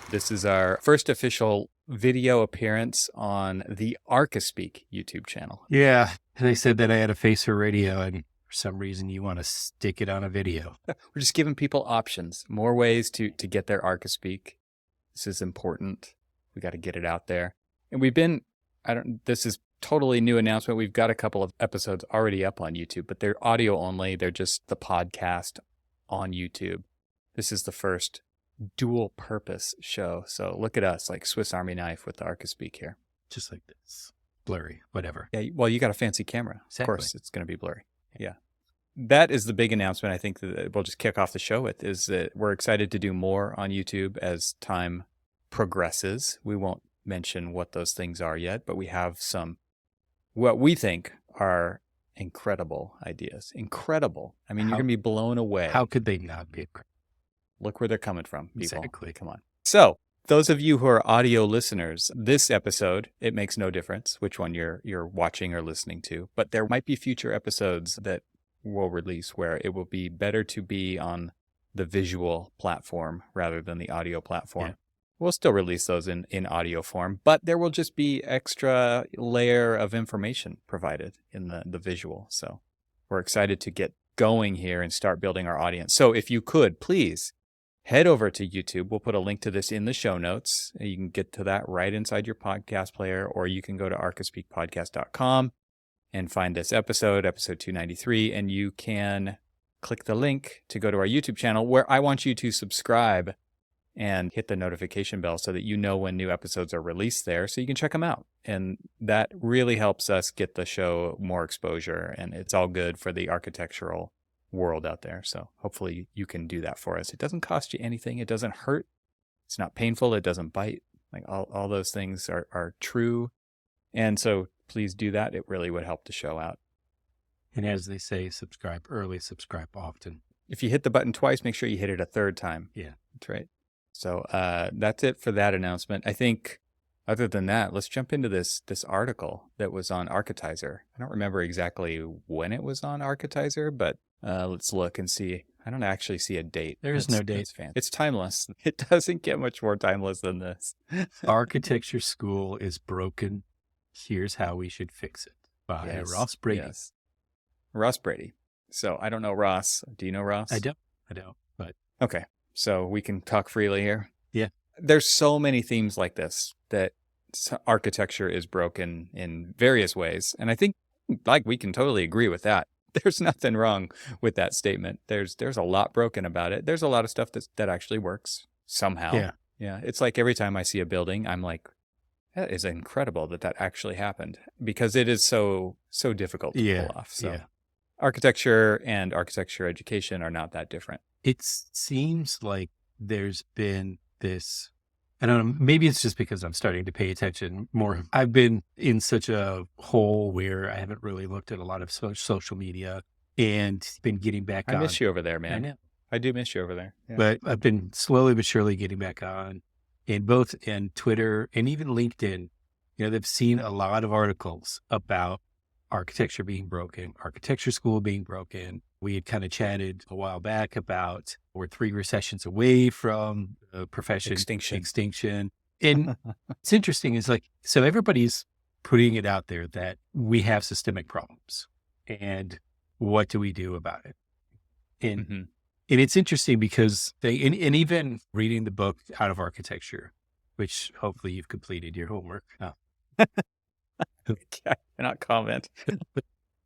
This is our first official video appearance on the Arcaspeak YouTube channel. Yeah, they said that I had a face for radio, and for some reason you want to stick it on a video. We're just giving people options, more ways to get their Arcaspeak. This is important. We got to get it out there. And this is totally new announcement. We've got a couple of episodes already up on YouTube, but they're audio only. They're just the podcast on YouTube. This is the first dual purpose show. So look at us like Swiss Army knife with the Arcaspeak here. Just like this. Blurry, whatever. Yeah, well, you got a fancy camera. Exactly. Of course, it's going to be blurry. Yeah. That is the big announcement I think that we'll just kick off the show with, is that we're excited to do more on YouTube as time progresses. We won't mention what those things are yet, but we have some, what we think are incredible ideas. Incredible. I mean, you're going to be blown away. How could they not be incredible? Look where they're coming from, people. Exactly. Come on. So, those of you who are audio listeners, this episode, it makes no difference which one you're watching or listening to, but there might be future episodes that we'll release where it will be better to be on the visual platform rather than the audio platform. Yeah. We'll still release those in audio form, but there will just be extra layer of information provided in the visual. So we're excited to get going here and start building our audience. So if you could, please head over to YouTube. We'll put a link to this in the show notes. You can get to that right inside your podcast player, or you can go to arcaspeakpodcast.com and find this episode 293, and you can click the link to go to our YouTube channel, where I want you to subscribe and hit the notification bell so that you know when new episodes are released there, so you can check them out. And that really helps us get the show more exposure, and it's all good for the architectural world out there. So hopefully you can do that for us. It doesn't cost you anything. It doesn't hurt. It's not painful. It doesn't bite. Like all those things are true. And so please do that. It really would help the show out. And as they say, subscribe early, subscribe often. If you hit the button twice, make sure you hit it a third time. Yeah. That's right. So that's it for that announcement. I think other than that, let's jump into this article that was on Architizer. I don't remember exactly when it was on Architizer, but let's look and see. I don't actually see a date. There is no date. It's timeless. It doesn't get much more timeless than this. Architecture School is broken. Here's how we should fix it. By Ross Brady. Yes. Ross Brady. So I don't know Ross. Do you know Ross? I don't. But okay. So we can talk freely here. Yeah. There's so many themes like this, that architecture is broken in various ways. And I think we can totally agree with that. There's nothing wrong with that statement. There's a lot broken about it. There's a lot of stuff that actually works somehow. Yeah. Yeah. It's like every time I see a building, I'm like, that is incredible that actually happened, because it is so difficult to pull off. So architecture and architecture education are not that different. It seems like there's been this, I don't know, maybe it's just because I'm starting to pay attention more. I've been in such a hole where I haven't really looked at a lot of social media and been getting back on. I miss you over there, man. I know. I do miss you over there. Yeah. But I've been slowly but surely getting back on, in both in Twitter and even LinkedIn. They've seen a lot of articles about architecture being broken, architecture school being broken. We had kind of chatted a while back about we're 3 recessions away from profession extinction. And it's interesting is so everybody's putting it out there that we have systemic problems, and what do we do about it? And it's interesting because and even reading the book Out of Architecture, which hopefully you've completed your homework. Oh. I cannot comment.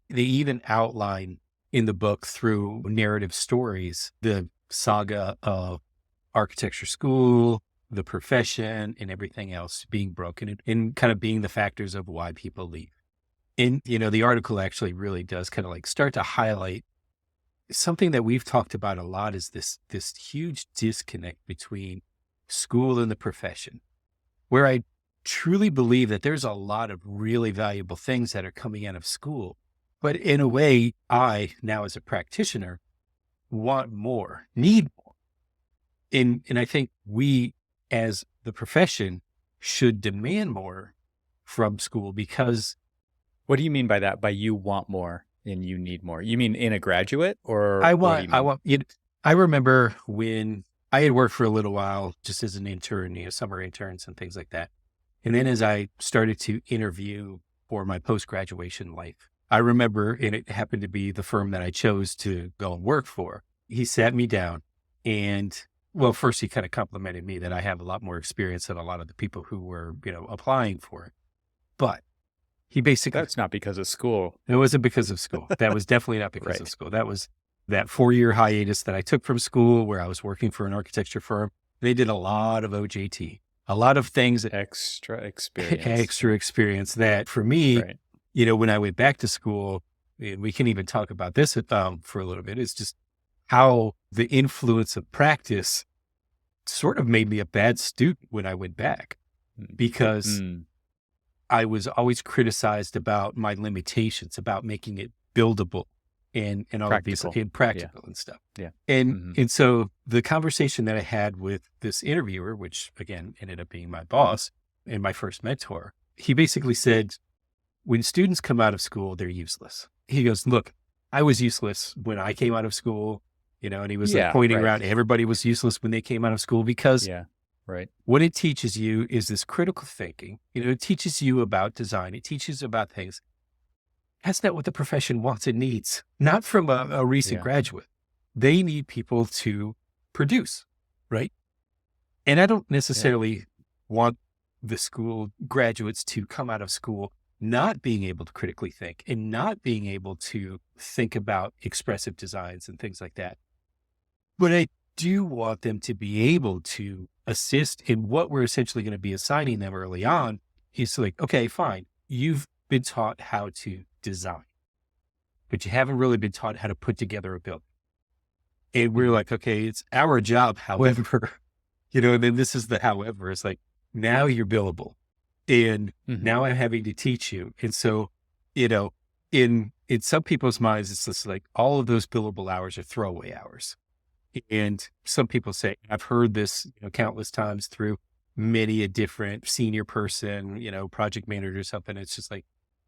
They even outline in the book, through narrative stories, the saga of architecture school, the profession, and everything else being broken, and kind of being the factors of why people leave. And, the article actually really does kind of start to highlight something that we've talked about a lot, is this huge disconnect between school and the profession, where I truly believe that there's a lot of really valuable things that are coming out of school. But in a way, I, now as a practitioner, want more, need more. And I think we, as the profession, should demand more from school, because... What do you mean by that? By you want more and you need more? You mean in a graduate, or I remember when I had worked for a little while just as an intern, summer interns and things like that. And then as I started to interview for my post-graduation life, I remember, and it happened to be the firm that I chose to go and work for. He sat me down and, well, first he kind of complimented me that I have a lot more experience than a lot of the people who were, applying for it. But he basically, That's not because of school. it wasn't because of school. That was definitely not because of Right. school. That was that 4-year hiatus that I took from school where I was working for an architecture firm. They did a lot of OJT, a lot of things, Extra experience. extra experience that for me, Right. when I went back to school, and we can even talk about this for a little bit, is just how the influence of practice sort of made me a bad student when I went back because Mm. I was always criticized about my limitations, about making it buildable and all of these Practical. and practical and stuff. Yeah. And Mhm. and so the conversation that I had with this interviewer, which again ended up being my boss and my first mentor, he basically said, when students come out of school, they're useless. He goes, look, I was useless when I came out of school, and he was like Yeah, pointing right. around, everybody was useless when they came out of school because Yeah. Right. what it teaches you is this critical thinking. It teaches you about design. It teaches you about things. That's not what the profession wants and needs, not from a recent Yeah. graduate. They need people to produce, right? And I don't Yeah. necessarily want the school graduates to come out of school not being able to critically think and not being able to think about expressive designs and things like that. But I do want them to be able to assist in what we're essentially going to be assigning them early on. Is like, okay, fine. You've been taught how to design, but you haven't really been taught how to put together a building. And we're Mhm. like, okay, it's our job. However, and then this is the however, it's like, now you're billable and Mhm. now I'm having to teach you. And so, in some people's minds, it's just like all of those billable hours are throwaway hours. And some people say, I've heard this countless times through many a different senior person, project manager or something. It's just like,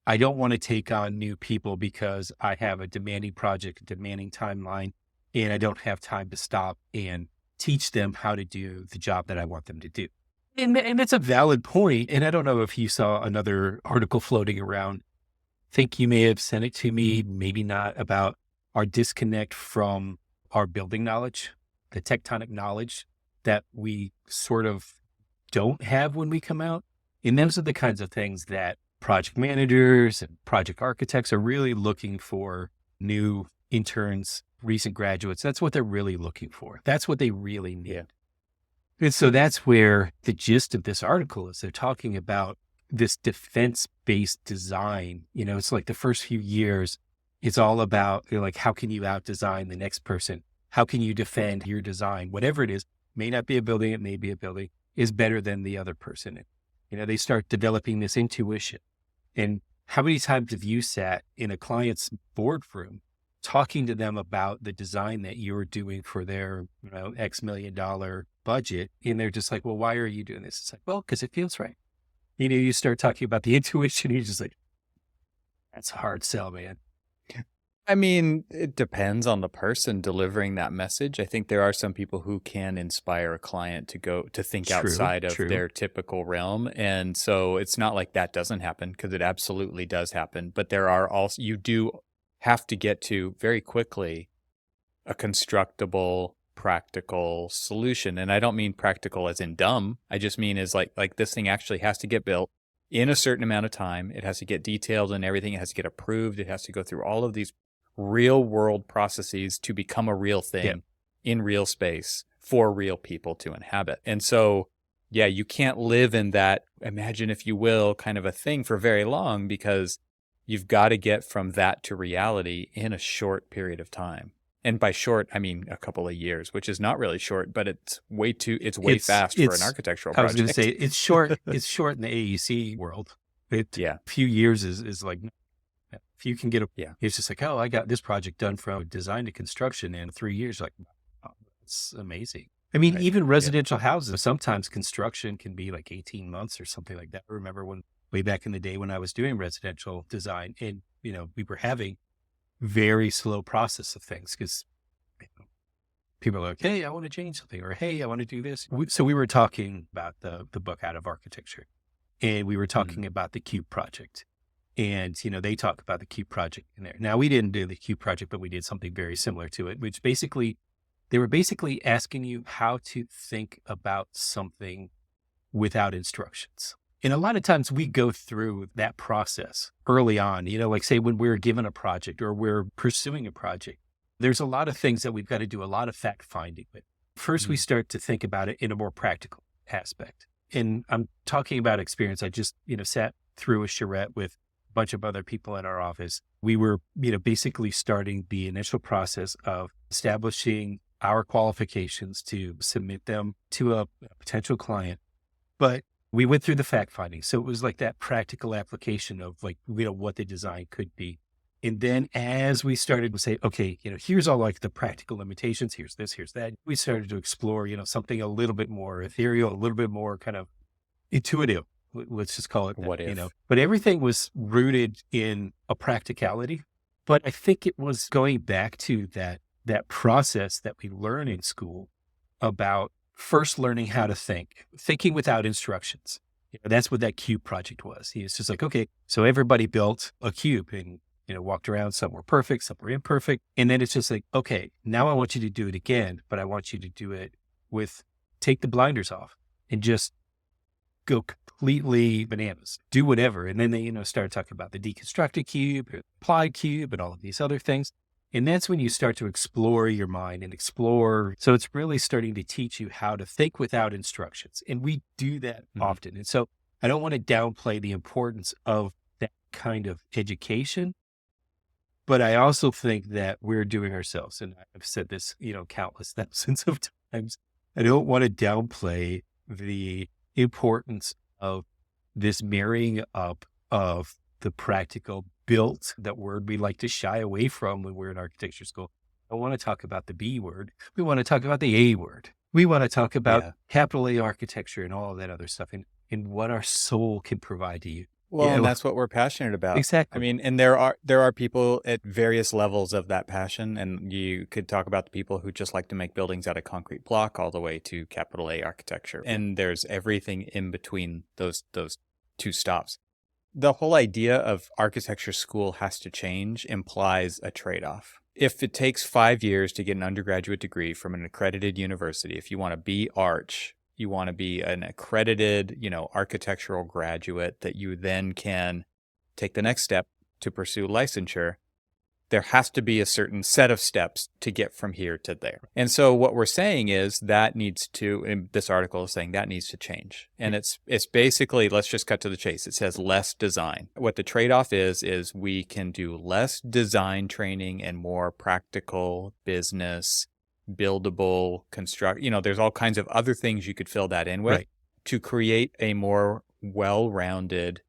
I don't want to take on new people because I have a demanding project, a demanding timeline, and I don't have time to stop and teach them how to do the job that I want them to do. And it's a valid point. And I don't know if you saw another article floating around. I think you may have sent it to me, maybe not, about our disconnect from our building knowledge, the tectonic knowledge that we sort of don't have when we come out. And those are the kinds of things that project managers and project architects are really looking for. New interns, recent graduates, that's what they're really looking for. That's what they really need. Yeah. And so that's where the gist of this article is. They're talking about this defense-based design. It's like the first few years, it's all about like, how can you out-design the next person? How can you defend your design? Whatever it is, may not be a building, it may be a building, is better than the other person. They start developing this intuition. And how many times have you sat in a client's boardroom talking to them about the design that you're doing for their, X $1 million budget? And they're just like, well, why are you doing this? It's like, well, because it feels right. You start talking about the intuition, you're just like, that's a hard sell, man. I mean, it depends on the person delivering that message. I think there are some people who can inspire a client to go to think outside of True. their typical realm. And so it's not like that doesn't happen, because it absolutely does happen. But there are also, you do have to get to very quickly a constructible, practical solution. And I don't mean practical as in dumb. I just mean as like this thing actually has to get built in a certain amount of time. It has to get detailed and everything. It has to get approved. It has to go through all of these real world processes to become a real thing in real space for real people to inhabit. And so, yeah, you can't live in that, imagine if you will, kind of a thing for very long, because you've got to get from that to reality in a short period of time. And by short, I mean a couple of years, which is not really short, but it's way fast for an architectural project. I was going to say it's short. It's short in the AEC world. A few years is like, if you can get it's just like, oh, I got this project done from design to construction in 3 years. Like, oh, that's amazing. I mean, even residential houses, sometimes construction can be like 18 months or something like that. I remember way back in the day when I was doing residential design, and, we were having very slow process of things because people are like, hey, I want to change something, or hey, I want to do this. So we were talking about the book Out of Architecture, and we were talking about the Cube project. And, they talk about the Cube project in there. Now, we didn't do the Cube project, but we did something very similar to it, which basically, they were basically asking you how to think about something without instructions. And a lot of times we go through that process early on, like say when we're given a project or we're pursuing a project, there's a lot of things that we've got to do a lot of fact finding with. First, we start to think about it in a more practical aspect. And I'm talking about experience. I just, sat through a charrette with a bunch of other people in our office. We were, basically starting the initial process of establishing our qualifications to submit them to a potential client. But we went through the fact finding. So it was like that practical application of like, what the design could be. And then as we started to say, okay, here's all like the practical limitations, here's this, here's that. We started to explore, something a little bit more ethereal, a little bit more kind of intuitive. Let's just call it that, What if? But everything was rooted in a practicality. But I think it was going back to that process that we learn in school about first learning how to thinking without instructions. That's what that cube project was. It's just like, okay, so everybody built a cube and, walked around. Some were perfect, some were imperfect. And then it's just like, okay, now I want you to do it again, but I want you to do it take the blinders off and just go completely bananas, do whatever. And then they, started talking about the deconstructed cube, applied cube, and all of these other things. And that's when you start to explore your mind and explore. So it's really starting to teach you how to think without instructions. And we do that often. And so I don't want to downplay the importance of that kind of education, but I also think that we're doing ourselves. And I've said this, countless thousands of times. I don't want to downplay the importance of this marrying up of the practical built, that word we like to shy away from when we're in architecture school. I want to talk about the B word. We want to talk about the A word. We want to talk about capital A architecture and all of that other stuff and what our soul can provide to you. Well, and that's what we're passionate about. Exactly. I mean, and there are people at various levels of that passion, and you could talk about the people who just like to make buildings out of concrete block all the way to capital A architecture. And there's everything in between those two stops. The whole idea of architecture school has to change implies a trade-off. If it takes 5 years to get an undergraduate degree from an accredited university, if you want to be Arch, you want to be an accredited, architectural graduate that you then can take the next step to pursue licensure, there has to be a certain set of steps to get from here to there. And so what we're saying is that needs to, and this article is saying that needs to change. And it's basically, let's just cut to the chase. It says less design. What the trade-off is we can do less design training and more practical business, buildable, there's all kinds of other things you could fill that in with to create a more well-rounded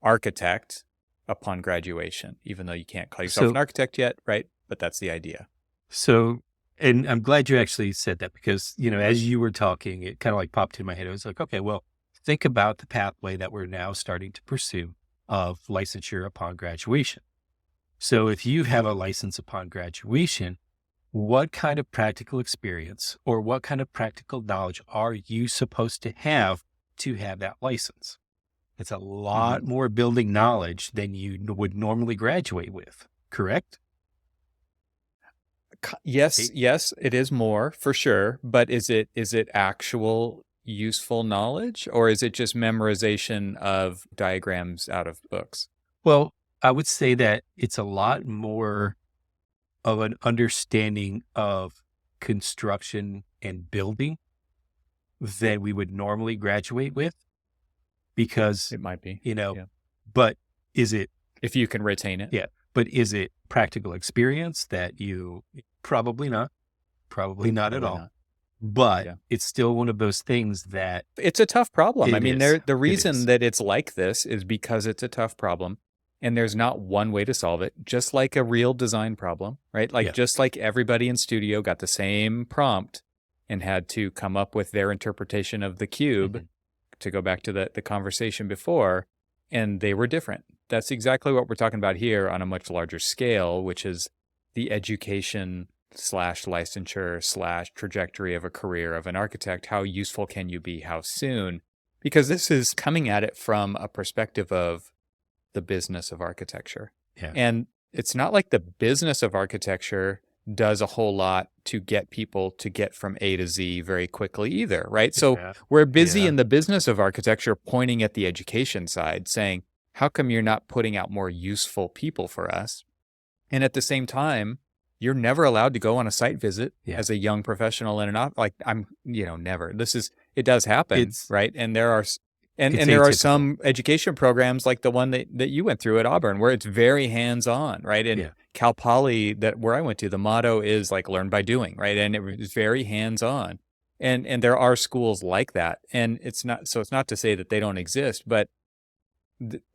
architect upon graduation, even though you can't call yourself an architect yet, right? But that's the idea. So, and I'm glad you actually said that because, as you were talking, it kind of like popped in my head. I was like, okay, well, think about the pathway that we're now starting to pursue of licensure upon graduation. So if you have a license upon graduation, what kind of practical experience or what kind of practical knowledge are you supposed to have that license? It's a lot more building knowledge than you would normally graduate with, correct? Yes, it is more for sure. But is it actual useful knowledge, or is it just memorization of diagrams out of books? Well, I would say that it's a lot more of an understanding of construction and building than we would normally graduate with. Because it might be, but is it, if you can retain it? Yeah. But is it practical experience that you probably not at all, not. But it's still one of those things that it's a tough problem. I mean, the reason that it's like this is because it's a tough problem and there's not one way to solve it, just like a real design problem, right? Like just like everybody in studio got the same prompt and had to come up with their interpretation of the cube. To go back to the conversation before, and they were different. That's exactly what we're talking about here on a much larger scale, which is the education slash licensure slash trajectory of a career of an architect. How useful can you be? How soon? Because this is coming at it from a perspective of the business of architecture. Yeah. And it's not like the business of architecture does a whole lot to get people to get from A to Z very quickly either, right? So Yeah. we're busy Yeah. in the business of architecture pointing at the education side, saying, how come you're not putting out more useful people for us? And at the same time, you're never allowed to go on a site visit as a young professional in an like never. It does happen, right? And there are some education programs like the one that you went through at Auburn where it's very hands-on, right? And Cal Poly, where I went to, the motto is like learn by doing, right? And it was very hands-on. And there are schools like that. And it's not to say that they don't exist, but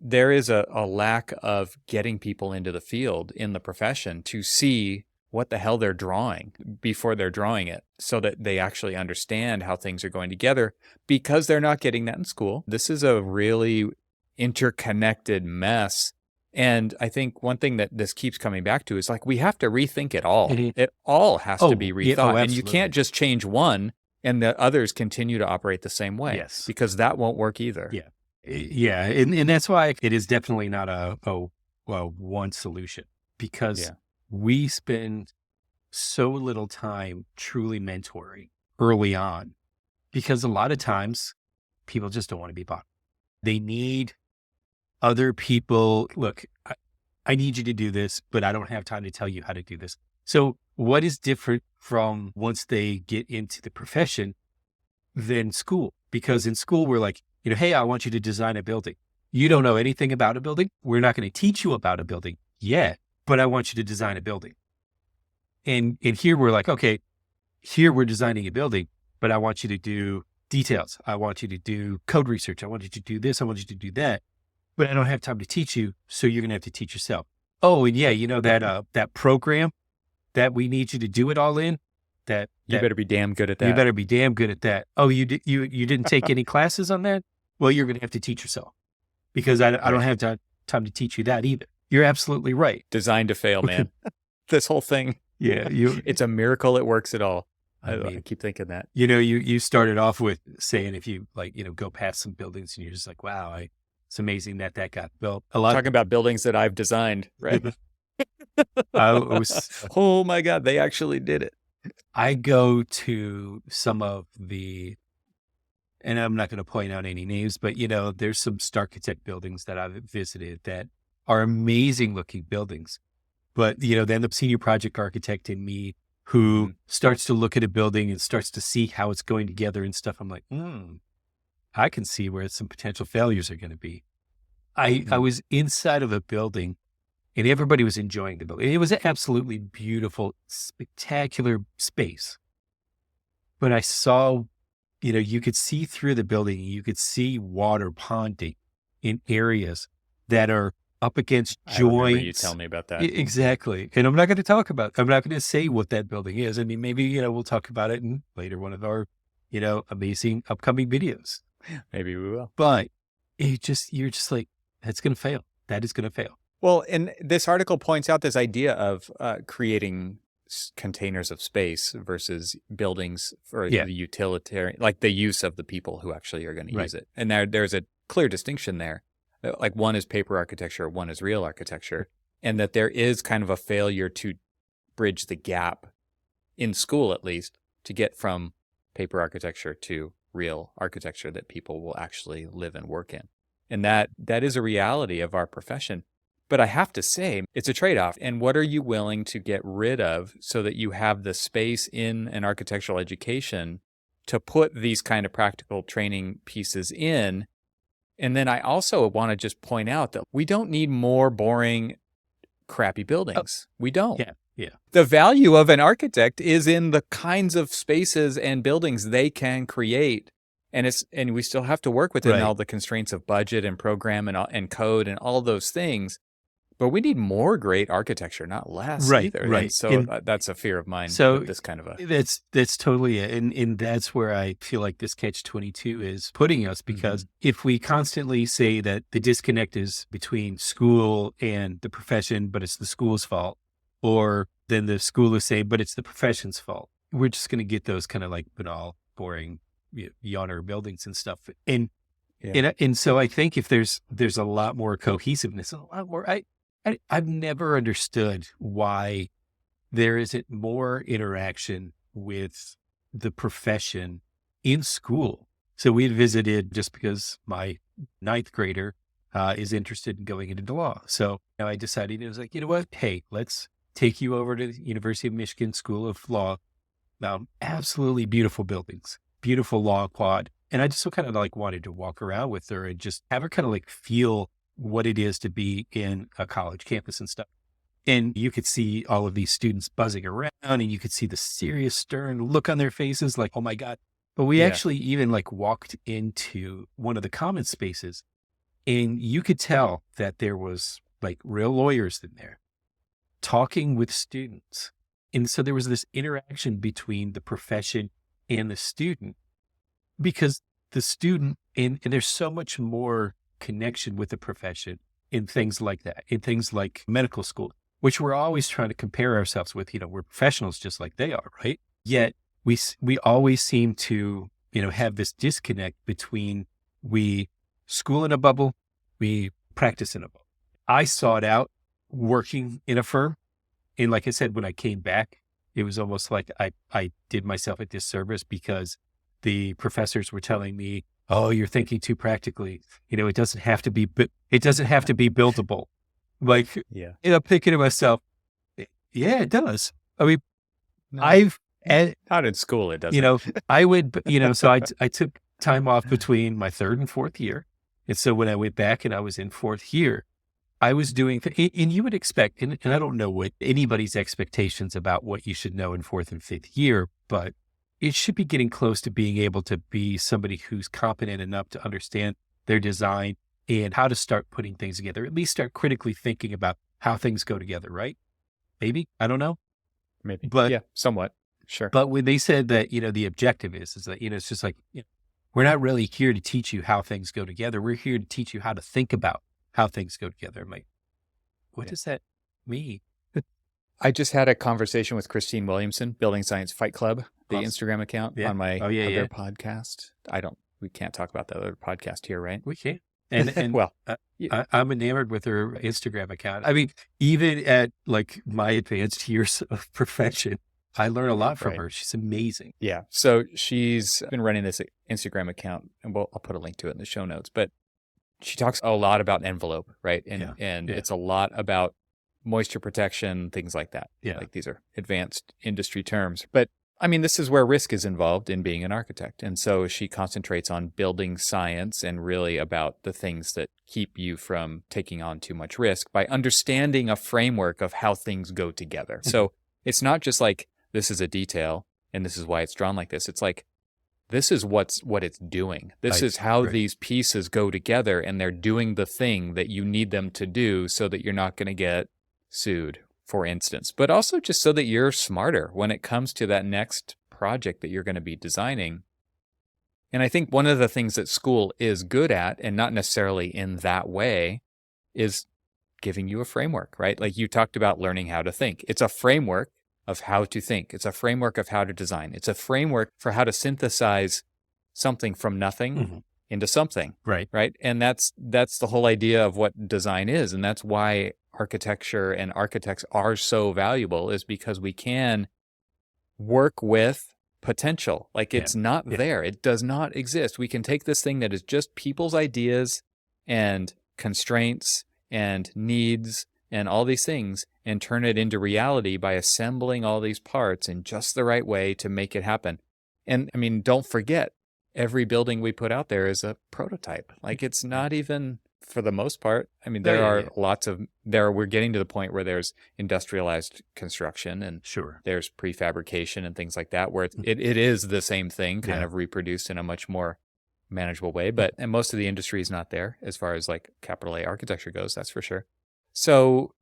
there is a lack of getting people into the field in the profession to see what the hell they're drawing before they're drawing it so that they actually understand how things are going together because they're not getting that in school. This is a really interconnected mess. And I think one thing that this keeps coming back to is like, we have to rethink it all. It all has to be rethought. And you can't just change one and the others continue to operate the same way because that won't work either. Yeah. Yeah. And that's why it is definitely not a one solution because we spend so little time truly mentoring early on because a lot of times people just don't want to be bought. They need other people. Look, I need you to do this, but I don't have time to tell you how to do this. So what is different from once they get into the profession than school? Because in school, we're like, hey, I want you to design a building. You don't know anything about a building. We're not going to teach you about a building yet, but I want you to design a building. And here we're like, okay, here we're designing a building, but I want you to do details. I want you to do code research. I want you to do this. I want you to do that, but I don't have time to teach you. So you're going to have to teach yourself. Oh, and that program that we need you to do it all in, you better be damn good at that. You better be damn good at that. Oh, you didn't take any classes on that? Well, you're going to have to teach yourself because I don't have time to teach you that either. You're absolutely right. Designed to fail, man. This whole thing. Yeah. It's a miracle it works at all. I keep thinking that. You started off with saying if you go past some buildings and you're just like, wow, it's amazing that got built. Talking about buildings that I've designed, right? Oh my God, they actually did it. I go to some of the, and I'm not going to point out any names, but there's some Starchitect buildings that I've visited that are amazing looking buildings. But then the senior project architect in me who starts to look at a building and starts to see how it's going together and stuff, I'm like, I can see where some potential failures are going to be. I was inside of a building and everybody was enjoying the building. It was an absolutely beautiful, spectacular space. But I saw, you could see through the building, you could see water ponding in areas that are up against joints. I remember you tell me about that. Exactly. And I'm not going to say what that building is. I mean, maybe, we'll talk about it in later one of our, amazing upcoming videos. Maybe we will. But you're just like, that's going to fail. That is going to fail. Well, and this article points out this idea of creating containers of space versus buildings for the utilitarian, like the use of the people who actually are going to use it. And there's a clear distinction there. Like one is paper architecture, one is real architecture, and that there is kind of a failure to bridge the gap in school, at least, to get from paper architecture to real architecture that people will actually live and work in. And that is a reality of our profession. But I have to say, it's a trade-off. And what are you willing to get rid of so that you have the space in an architectural education to put these kind of practical training pieces in? And then I also want to just point out that we don't need more boring, crappy buildings. We don't. Yeah. The value of an architect is in the kinds of spaces and buildings they can create. And we still have to work within all the constraints of budget and program and code and all those things. But we need more great architecture, not less either. Right. And so that's a fear of mine. So this kind of that's totally it. And that's where I feel like this catch-22 is putting us, because if we constantly say that the disconnect is between school and the profession, but it's the school's fault, or then the school is saying, but it's the profession's fault. We're just going to get those kind of like banal, boring, yawner buildings and stuff. And so I think if there's a lot more cohesiveness, a lot more, I've never understood why there isn't more interaction with the profession in school. So we had visited just because my ninth grader is interested in going into law. So I decided, it was like, you know what? Hey, let's take you over to the University of Michigan School of Law. Absolutely beautiful buildings, beautiful law quad. And I just kind of like wanted to walk around with her and just have her kind of like feel what it is to be in a college campus and stuff. And you could see all of these students buzzing around, and you could see the serious, stern look on their faces like, oh my God. But we actually even like walked into one of the common spaces, and you could tell that there was like real lawyers in there talking with students. And so there was this interaction between the profession and the student, because the student, and there's so much more connection with the profession in things like that, in things like medical school, which we're always trying to compare ourselves with. We're professionals just like they are, right? Yet we always seem to, have this disconnect between we school in a bubble, we practice in a bubble. I sought out working in a firm. And like I said, when I came back, it was almost like I did myself a disservice, because the professors were telling me, oh, you're thinking too practically. It doesn't have to be buildable. Like, I'm thinking to myself, yeah, it does. I mean, No. Not in school, it doesn't. I would, so I took time off between my third and fourth year. And so when I went back and I was in fourth year, I was doing, and you would expect, and I don't know what anybody's expectations about what you should know in fourth and fifth year, but it should be getting close to being able to be somebody who's competent enough to understand their design and how to start putting things together, at least start critically thinking about how things go together, right? Maybe, I don't know. Maybe, but yeah, somewhat, sure. But when they said that, the objective is that, it's just like, we're not really here to teach you how things go together. We're here to teach you how to think about how things go together. I'm like, what does that mean? I just had a conversation with Christine Williamson, Building Science Fight Club, the Awesome. Instagram account on my other podcast. We can't talk about the other podcast here, right? We can't. And well, I'm enamored with her Instagram account. I mean, even at like my advanced years of profession, I learn a lot from her. She's amazing. Yeah. So she's been running this Instagram account, and I'll put a link to it in the show notes, but she talks a lot about envelope, right? And it's a lot about moisture protection, things like that. Yeah. Like these are advanced industry terms. But I mean, this is where risk is involved in being an architect. And so she concentrates on building science and really about the things that keep you from taking on too much risk by understanding a framework of how things go together. So it's not just like, this is a detail and this is why it's drawn like this. It's like, this is what it's doing. This is how these pieces go together, and they're doing the thing that you need them to do so that you're not going to get sued, for instance, but also just so that you're smarter when it comes to that next project that you're going to be designing. And I think one of the things that school is good at, and not necessarily in that way, is giving you a framework, right? Like you talked about learning how to think. It's a framework of how to think. It's a framework of how to design. It's a framework for how to synthesize something from nothing into something. Right. Right. And that's the whole idea of what design is. And that's why architecture and architects are so valuable, is because we can work with potential. Like it's not there. It does not exist. We can take this thing that is just people's ideas and constraints and needs and all these things and turn it into reality by assembling all these parts in just the right way to make it happen. And I mean, don't forget, every building we put out there is a prototype. Like it's not even, for the most part. I mean, there are lots of, we're getting to the point where there's industrialized construction and there's prefabrication and things like that, where it is the same thing kind of reproduced in a much more manageable way. But, and most of the industry is not there as far as like capital A architecture goes, that's for sure. So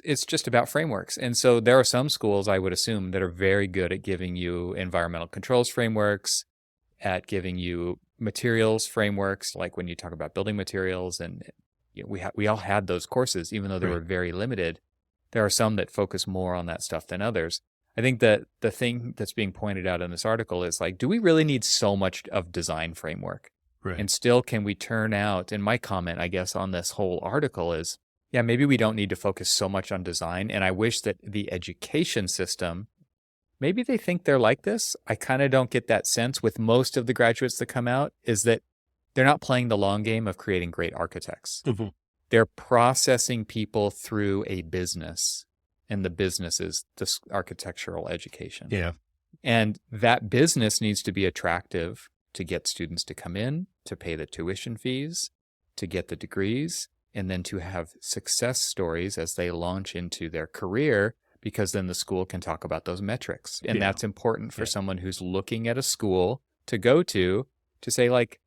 it's just about frameworks. And so there are some schools, I would assume, that are very good at giving you environmental controls frameworks, at giving you materials frameworks, like when you talk about building materials. And we all had those courses, even though they were very limited. There are some that focus more on that stuff than others. I think that the thing that's being pointed out in this article is like, do we really need so much of design framework? Right. And still, can we turn out, and my comment, I guess, on this whole article is, yeah, maybe we don't need to focus so much on design. And I wish that the education system, maybe they think they're like this. I kind of don't get that sense with most of the graduates that come out, is that they're not playing the long game of creating great architects. Mm-hmm. They're processing people through a business, and the business is this architectural education. Yeah. And that business needs to be attractive to get students to come in, to pay the tuition fees, to get the degrees, and then to have success stories as they launch into their career, because then the school can talk about those metrics. And that's important for someone who's looking at a school to go to say, like,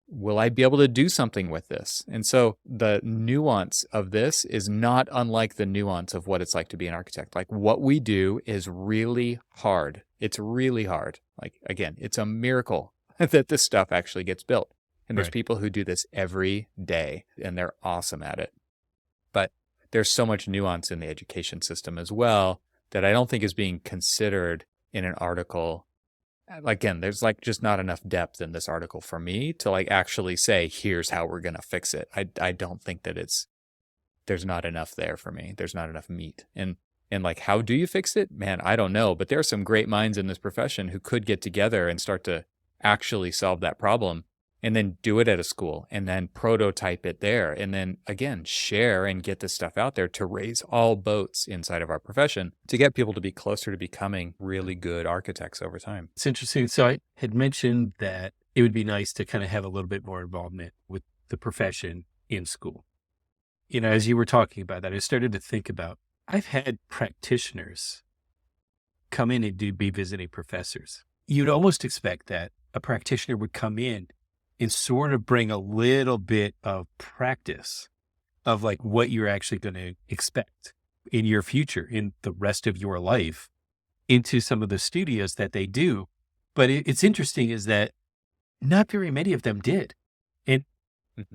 will I be able to do something with this? And so the nuance of this is not unlike the nuance of what it's like to be an architect. Like, what we do is really hard. It's really hard. Like, again, it's a miracle that this stuff actually gets built. And there's people who do this every day, and they're awesome at it. But there's so much nuance in the education system as well that I don't think is being considered in an article. Again, there's like just not enough depth in this article for me to like actually say, here's how we're going to fix it. I don't think that there's not enough there for me. There's not enough meat. And like, how do you fix it? Man, I don't know. But there are some great minds in this profession who could get together and start to actually solve that problem, and then do it at a school, and then prototype it there, and then again share and get this stuff out there to raise all boats inside of our profession to get people to be closer to becoming really good architects over time. It's interesting. So I had mentioned that it would be nice to kind of have a little bit more involvement with the profession in school. You know, as you were talking about that, I started to think about, I've had practitioners come in and be visiting professors. You'd almost expect that a practitioner would come in and sort of bring a little bit of practice of like what you're actually going to expect in your future, in the rest of your life, into some of the studios that they do. But it's interesting is that not very many of them did. And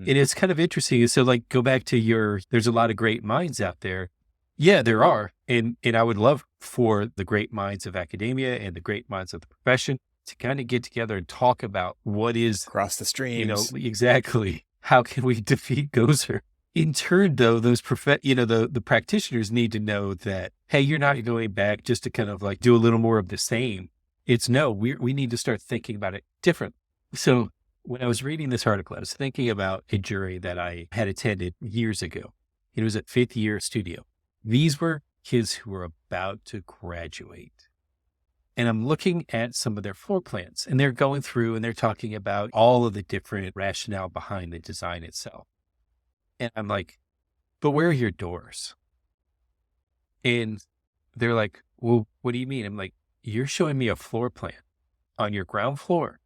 it's kind of interesting. So like, go back to there's a lot of great minds out there. Yeah, there are. And I would love for the great minds of academia and the great minds of the profession to kind of get together and talk about what is across the streams. Exactly. How can we defeat Gozer? In turn, though, those the practitioners need to know that, hey, you're not going back just to kind of like do a little more of the same. It's no, we need to start thinking about it different. So when I was reading this article, I was thinking about a jury that I had attended years ago. It was a 5th year studio. These were kids who were about to graduate. And I'm looking at some of their floor plans, and they're going through and they're talking about all of the different rationale behind the design itself. And I'm like, but where are your doors? And they're like, well, what do you mean? I'm like, you're showing me a floor plan on your ground floor.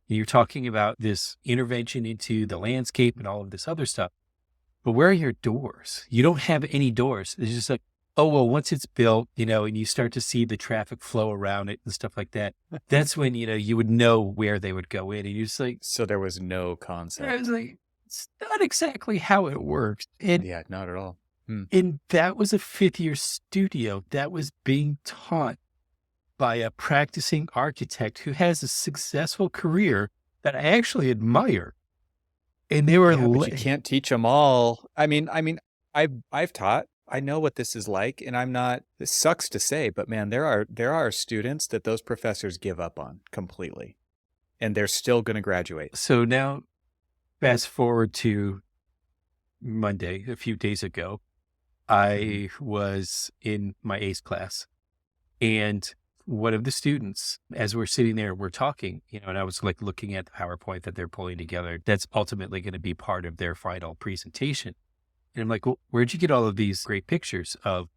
And you're talking about this intervention into the landscape and all of this other stuff. But where are your doors? You don't have any doors. It's just like, oh, well, once it's built, and you start to see the traffic flow around it and stuff like that, that's when, you would know where they would go in. And you're just like, so there was no concept. I was like, it's not exactly how it works. And, yeah, not at all. And that was a 5th year studio that was being taught by a practicing architect who has a successful career that I actually admire. And they were, but you can't teach them all. I mean, I've taught. I know what this is like, and this sucks to say, but man, there are students that those professors give up on completely, and they're still going to graduate. So now fast forward to Monday, a few days ago, I was in my ACE class, and one of the students, as we're sitting there, we're talking, and I was like looking at the PowerPoint that they're pulling together. That's ultimately going to be part of their final presentation. And I'm like, well, where'd you get all of these great pictures of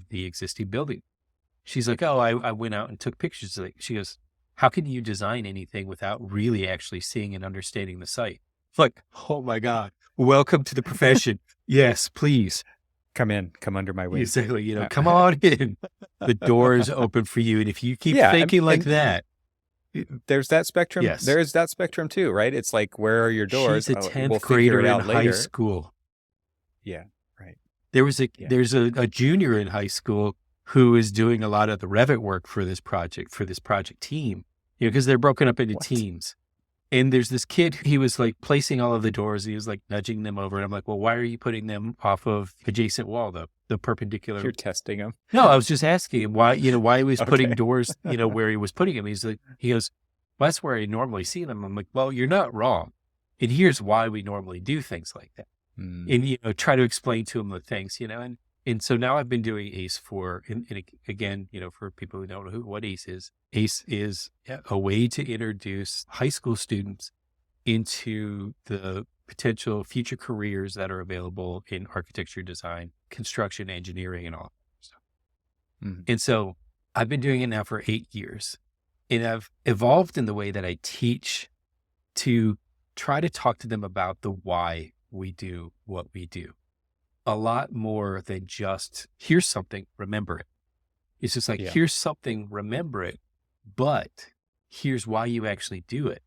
the existing building? She's like, oh, I went out and took pictures. She goes, how can you design anything without really actually seeing and understanding the site? It's like, oh my God, welcome to the profession. Yes, please. Come under my wing. Exactly. Come on in. The door is open for you. And if you keep thinking like that. There's that spectrum. Yes. There is that spectrum too, right? It's like, where are your doors? She's a 10th grader in high school. Yeah, right. There's a junior in high school who is doing a lot of the Revit work for this project team, because they're broken up into What? teams. And there's this kid, he was like placing all of the doors. He was like nudging them over. And I'm like, well, why are you putting them off of adjacent wall, the perpendicular? You're testing him. No, I was just asking him why he was putting Okay. doors, where he was putting them. He goes, well, that's where I normally see them. I'm like, well, you're not wrong. And here's why we normally do things like that. Mm. And, try to explain to him the things, and so now I've been doing ACE and again, for people who don't know what ACE is a way to introduce high school students into the potential future careers that are available in architecture, design, construction, engineering, and all that stuff. Mm. And so I've been doing it now for 8 years, and I've evolved in the way that I teach to try to talk to them about the why we do what we do. A lot more than just, here's something, remember it. It's just like, here's something, remember it, but here's why you actually do it.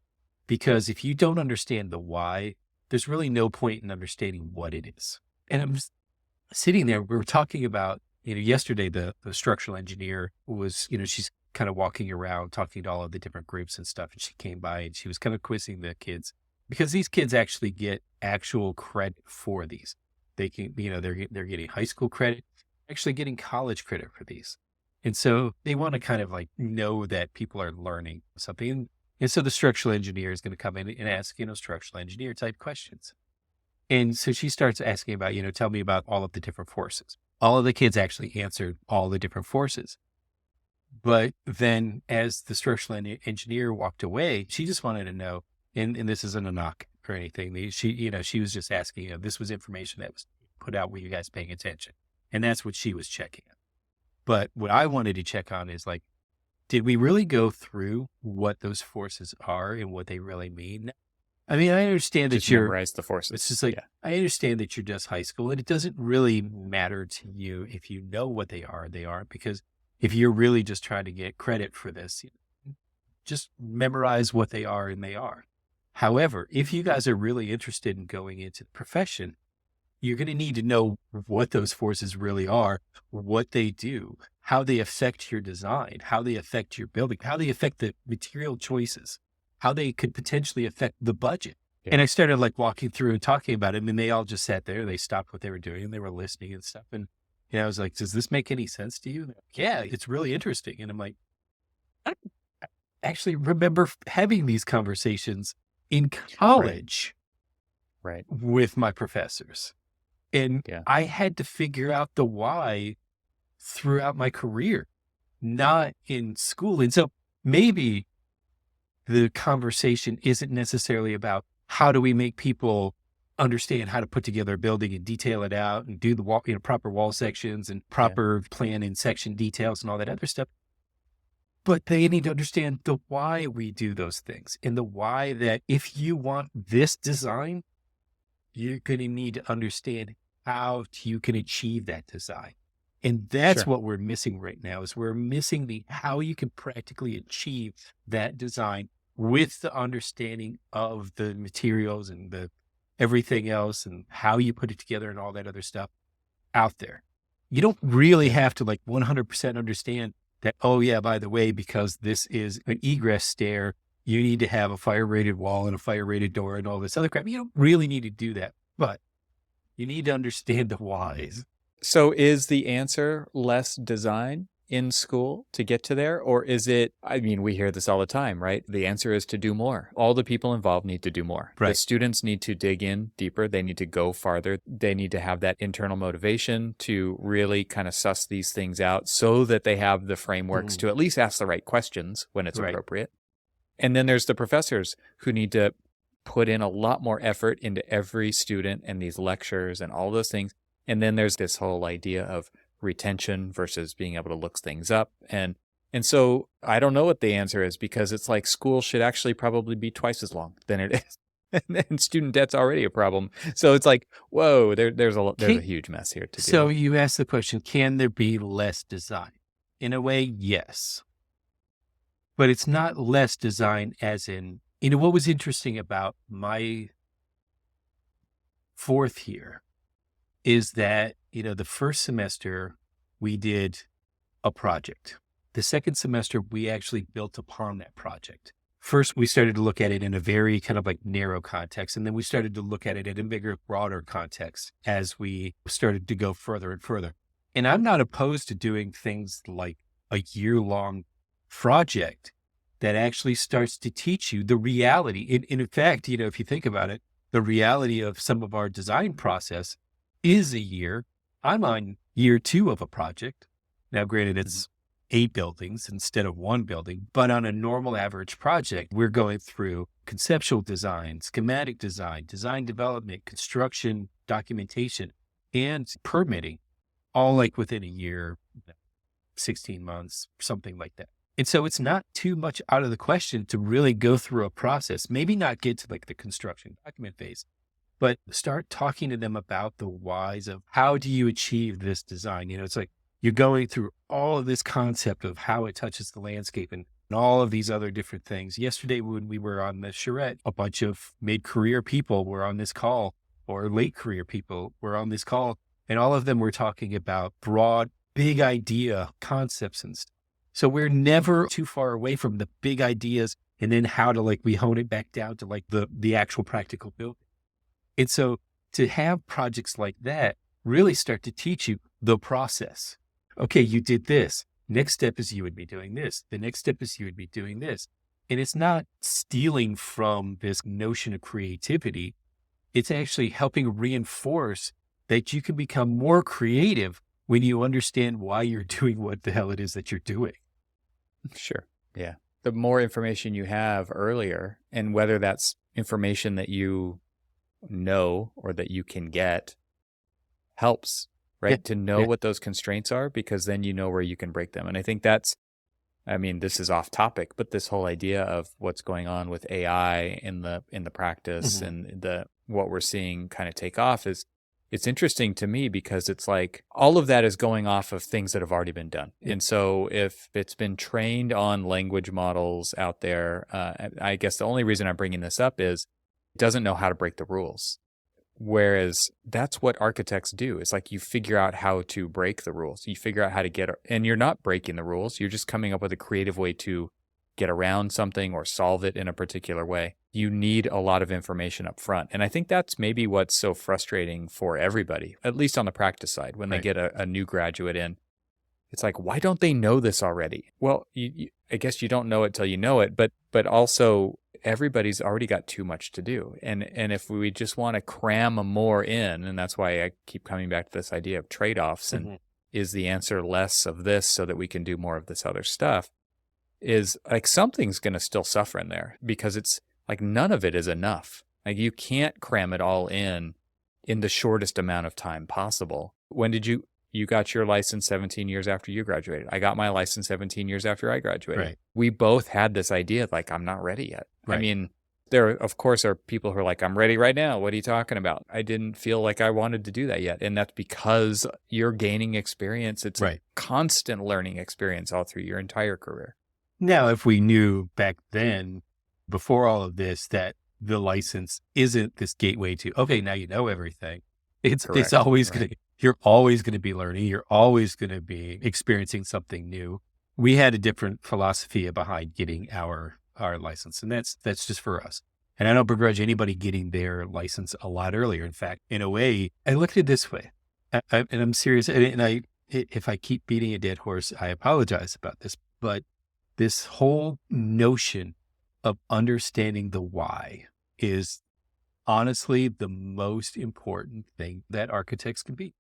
Because if you don't understand the why, there's really no point in understanding what it is. And I'm just sitting there, we were talking about, yesterday, the structural engineer was, she's kind of walking around talking to all of the different groups and stuff. And she came by and she was kind of quizzing the kids, because these kids actually get actual credit for these. They can, they're getting high school credit, actually getting college credit for these. And so they want to kind of like know that people are learning something. And so the structural engineer is going to come in and ask, structural engineer type questions. And so she starts asking about, tell me about all of the different forces. All of the kids actually answered all the different forces. But then as the structural engineer walked away, she just wanted to know, and this isn't a knock or anything. She was just asking, this was information that was put out. Were you guys paying attention? And that's what she was checking on. But what I wanted to check on is like, did we really go through what those forces are and what they really mean? I mean, I understand Just that memorize the forces. it's just like, I understand that you're just high school, and it doesn't really matter to you if you know what they are, because if you're really just trying to get credit for this, just memorize what they are, and they are. However, if you guys are really interested in going into the profession, you're going to need to know what those forces really are, what they do, how they affect your design, how they affect your building, how they affect the material choices, how they could potentially affect the budget. Yeah. And I started like walking through and talking about it, and they all just sat there. They stopped what they were doing and they were listening and stuff. And I was like, does this make any sense to you? Like, yeah, it's really interesting. And I'm like, I actually remember having these conversations in college right. with my professors. And I had to figure out the why throughout my career, not in school. And so maybe the conversation isn't necessarily about how do we make people understand how to put together a building and detail it out and do the wall, proper wall sections and proper plan and section details and all that other stuff. But they need to understand the why we do those things, and the why that if you want this design, you're going to need to understand how you can achieve that design. And that's what we're missing right now, is we're missing the how you can practically achieve that design with the understanding of the materials and the everything else and how you put it together and all that other stuff out there. You don't really have to like 100% understand that, oh yeah, by the way, because this is an egress stair, you need to have a fire rated wall and a fire rated door and all this other crap. You don't really need to do that, but you need to understand the whys. So is the answer less design in school to get to there? Or is it, I mean, we hear this all the time, right? The answer is to do more. All the people involved need to do more. Right. The students need to dig in deeper. They need to go farther. They need to have that internal motivation to really kind of suss these things out so that they have the frameworks to at least ask the right questions when it's appropriate. And then there's the professors who need to put in a lot more effort into every student and these lectures and all those things. And then there's this whole idea of retention versus being able to look things up. And so I don't know what the answer is, because it's like school should actually probably be twice as long than it is. And student debt's already a problem. So it's like, whoa, there's a huge mess here to do. So you asked the question, can there be less design? In a way, yes. But it's not less design as in, what was interesting about my fourth year is that the first semester we did a project. The second semester, we actually built upon that project. First, we started to look at it in a very kind of like narrow context. And then we started to look at it in a bigger, broader context as we started to go further and further. And I'm not opposed to doing things like a year-long project that actually starts to teach you the reality. In fact, if you think about it, the reality of some of our design process is a year. I'm on year 2 of a project. Now, granted, it's 8 buildings instead of 1 building, but on a normal average project, we're going through conceptual design, schematic design, design development, construction, documentation, and permitting, all like within a year, 16 months, something like that. And so it's not too much out of the question to really go through a process, maybe not get to like the construction document phase, but start talking to them about the whys of how do you achieve this design? It's like you're going through all of this concept of how it touches the landscape and all of these other different things. Yesterday, when we were on the charrette, a bunch of mid-career people were on this call, or late career people were on this call, and all of them were talking about broad, big idea concepts and stuff. So we're never too far away from the big ideas and then how to we hone it back down to the actual practical building. And so to have projects like that really start to teach you the process. Okay, you did this. Next step is you would be doing this. The next step is you would be doing this. And it's not stealing from this notion of creativity. It's actually helping reinforce that you can become more creative when you understand why you're doing what the hell it is that you're doing. Sure. Yeah. The more information you have earlier, and whether that's information that you know or that you can get, helps, right? Yeah. To know what those constraints are, because then you know where you can break them. And I think this is off topic, but this whole idea of what's going on with AI in the practice and what we're seeing kind of take off it's interesting to me, because it's like all of that is going off of things that have already been done. Yeah. And so if it's been trained on language models out there, I guess the only reason I'm bringing this up is it doesn't know how to break the rules. Whereas that's what architects do. It's like you figure out how to break the rules. You figure out how to and you're not breaking the rules. You're just coming up with a creative way to get around something or solve it in a particular way. You need a lot of information up front. And I think that's maybe what's so frustrating for everybody, at least on the practice side, when they get a new graduate in. It's like, why don't they know this already? Well, I guess you don't know it till you know it, but also everybody's already got too much to do. And if we just want to cram more in, and that's why I keep coming back to this idea of trade-offs, and is the answer less of this so that we can do more of this other stuff, is like something's going to still suffer in there, because it's like none of it is enough. Like you can't cram it all in the shortest amount of time possible. When did you got your license 17 years after you graduated? I got my license 17 years after I graduated. Right. We both had this idea like, I'm not ready yet. Right. I mean, there, of course, are people who are like, I'm ready right now. What are you talking about? I didn't feel like I wanted to do that yet. And that's because you're gaining experience. It's a constant learning experience all through your entire career. Now, if we knew back then, before all of this, that the license isn't this gateway to, okay, now you know everything. It's always going to, you're always going to be learning. You're always going to be experiencing something new. We had a different philosophy behind getting our license, and that's just for us. And I don't begrudge anybody getting their license a lot earlier. In fact, in a way, I looked at it this way, and I'm serious. And if I keep beating a dead horse, I apologize about this, but this whole notion of understanding the why is honestly the most important thing that architects can be.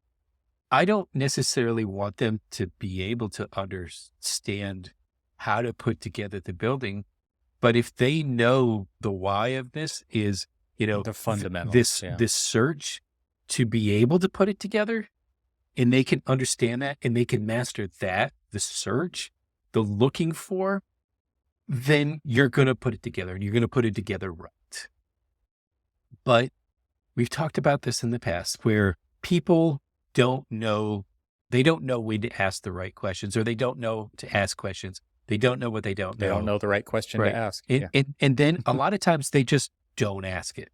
I don't necessarily want them to be able to understand how to put together the building, but if they know the why of this is, the fundamentals, this search to be able to put it together, and they can understand that and they can master that, the search, the looking for, then you're going to put it together and you're going to put it together right. But we've talked about this in the past where people don't know when to ask the right questions, or they don't know to ask questions. They don't know what they don't know. They don't know the right question to ask. And then a lot of times they just don't ask it.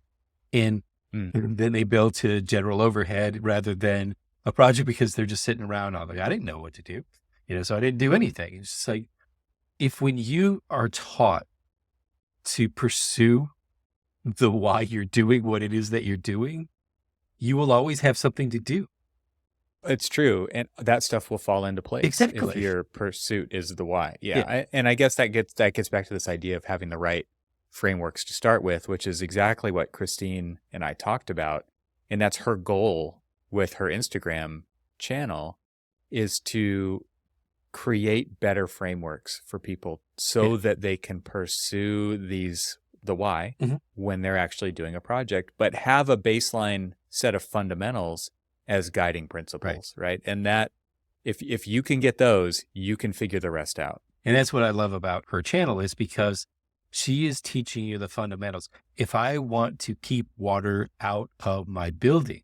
And then they build to general overhead rather than, a project because they're just sitting around. I'm like, I didn't know what to do, so I didn't do anything. It's just like, when you are taught to pursue the why you're doing what it is that you're doing, you will always have something to do. It's true. And that stuff will fall into place Exactly. if your pursuit is the why. Yeah. Yeah. And I guess that gets back to this idea of having the right frameworks to start with, which is exactly what Christine and I talked about. And that's her goal with her Instagram channel, is to create better frameworks for people so that they can pursue the why when they're actually doing a project, but have a baseline set of fundamentals as guiding principles, right? And that if you can get those, you can figure the rest out. And that's what I love about her channel, is because she is teaching you the fundamentals. If I want to keep water out of my building,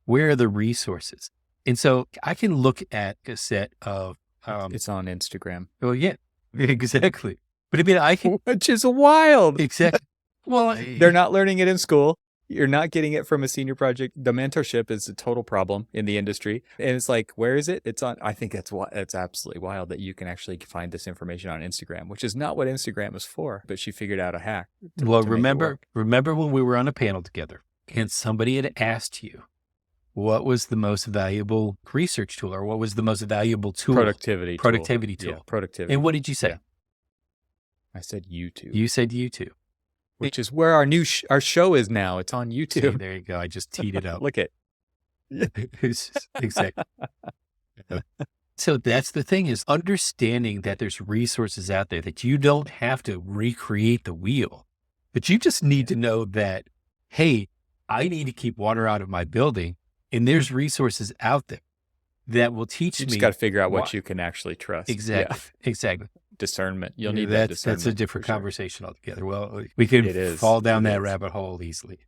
where are the resources? And so I can look at a set of it's on Instagram. Well, yeah, exactly. But I mean, I can, which is wild. Exactly. Well, they're not learning it in school. You're not getting it from a senior project. The mentorship is a total problem in the industry. And it's like, where is it? It's on, I think it's absolutely wild that you can actually find this information on Instagram, which is not what Instagram is for, but she figured out a hack. Well, remember when we were on a panel together and somebody had asked you, what was the most valuable research tool, or what was the most valuable tool? Productivity tool. Yeah, productivity. And what did you say? Yeah. I said YouTube. You said YouTube. Which is where our new our show is now. It's on YouTube. See, there you go. I just teed it up. Look at exactly. So that's the thing, is understanding that there's resources out there, that you don't have to recreate the wheel, but you just need to know that, hey, I need to keep water out of my building, and there's resources out there that will teach me. You just got to figure out what you can actually trust. Exactly. Yeah. Exactly. Discernment. You'll need that discernment. That's a different conversation altogether. Well, we could fall down that rabbit hole easily.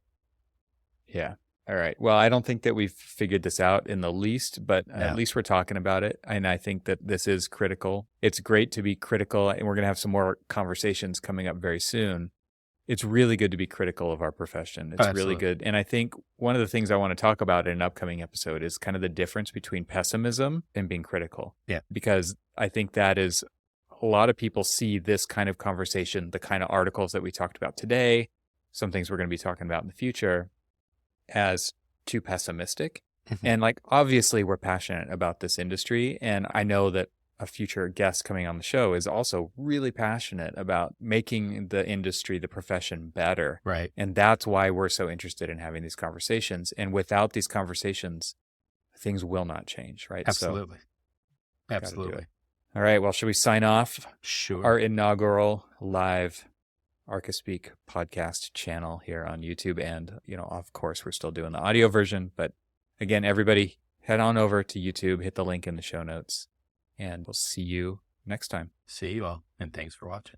Yeah. All right. Well, I don't think that we've figured this out in the least, but at least we're talking about it. And I think that this is critical. It's great to be critical, and we're going to have some more conversations coming up very soon. It's really good to be critical of our profession. It's really good. And I think one of the things I want to talk about in an upcoming episode is kind of the difference between pessimism and being critical. Yeah. Because I think that is, a lot of people see this kind of conversation, the kind of articles that we talked about today, some things we're going to be talking about in the future, as too pessimistic. And like, obviously we're passionate about this industry. And I know that a future guest coming on the show is also really passionate about making the industry, the profession, better. Right. And that's why we're so interested in having these conversations. And without these conversations, things will not change, right? Absolutely. So, absolutely. All right. Well, should we sign off? Sure. Our inaugural live ArcaSpeak podcast channel here on YouTube. And, of course, we're still doing the audio version. But again, everybody head on over to YouTube, hit the link in the show notes, and we'll see you next time. See you all, and thanks for watching.